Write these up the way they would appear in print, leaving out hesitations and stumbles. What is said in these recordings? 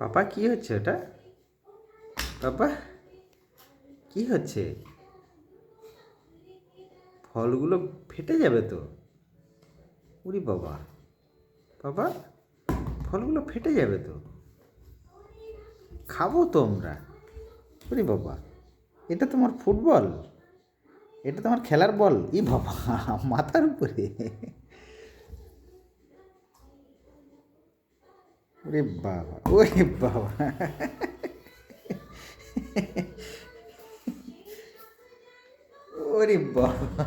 পাপা কি হচ্ছে ওটা? পাপা কি হচ্ছে? ফলগুলো ফেটে যাবে তো। উরি বাবা, বাবা ফলগুলো ফেটে যাবে তো, খাবো তো আমরা। উরি বাবা, এটা তোমার ফুটবল? এটা তোমার খেলার বল? ই বাবা, মাথার উপরে! ওরে বাবা, ওরে বাবা! ওরে বাবা!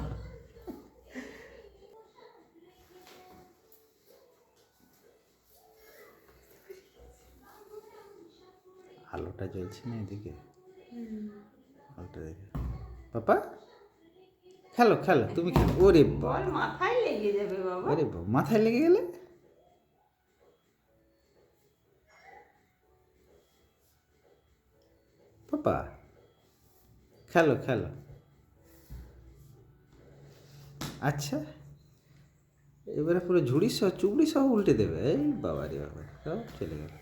আলোটা জ্বলছে না এদিকে, আলোটা দেখে। পাপা খেলো খেলো, তুমি খেলো। ওরে বাবা, বল মাথায় লেগে যাবে বাবা। ওরে বাবা, মাথায় লেগে গেলে? পাপা খেলো খেলো। আচ্ছা, এবারে পুরো ঝুড়ি সহ চুবড়ি সহ উল্টে দেবে? এই বাবা রে বাবা, সব চলে গেল।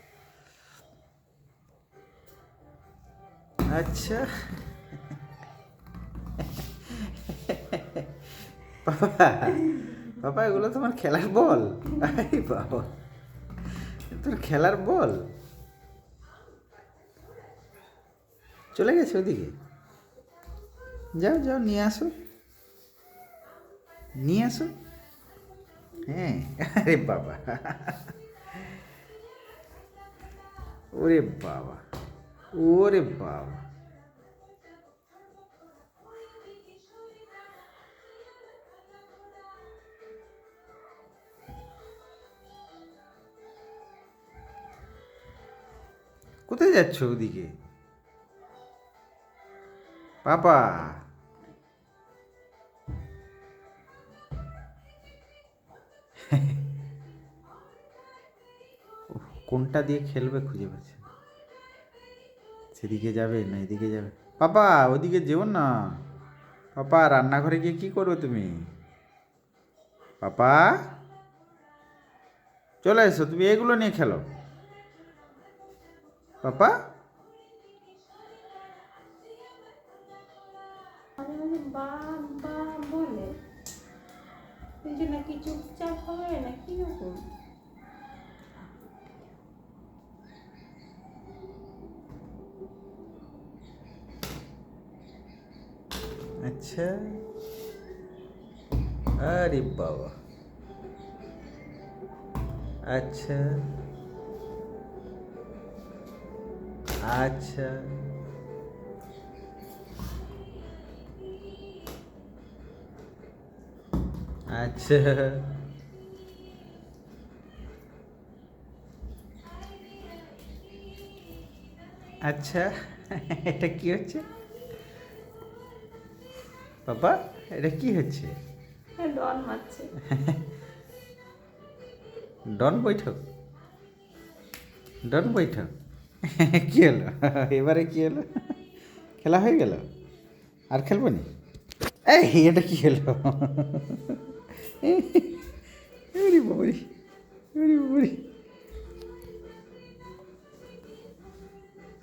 আচ্ছা পাপা, পাপা এগুলো তোমার খেলার বল? আরে বাবা, তোর খেলার বল চলে গেছে ওদিকে। যাও যাও, নিয়ে আসো, নিয়ে আসো। হ্যাঁ, আরে বাবা, ওরে বাবা, ওরে বাবা! কোথায় যাচ্ছ ওদিকে পাপা? কোনটা দিয়ে খেলবে খুঁজে পাচ্ছে না। সেদিকে যাবে না এদিকে যাবে? পাপা ওদিকে যেও না। পাপা রান্নাঘরে গিয়ে কি করবে তুমি? পাপা চলে এসো, তুমি এগুলো নিয়ে খেলো। পাপা মাঝে মাঝে বা বা বলে, কিন্তু নাকি চুপচাপ হবে না কিরকম? আচ্ছা, আরে বাবা, আচ্ছা আচ্ছা আচ্ছা আচ্ছা, এটা কি হচ্ছে পাপা? এটা কি হচ্ছে? হ্যাঁ, ডন মারছে। ডন বৈঠক, ডন বৈঠক। কি হলো এবারে, কি হলো? খেলা হয়ে গেল? আর খেলবো নি? এই এটা কি হলো? আরে বাবারে, আরে বাবারে!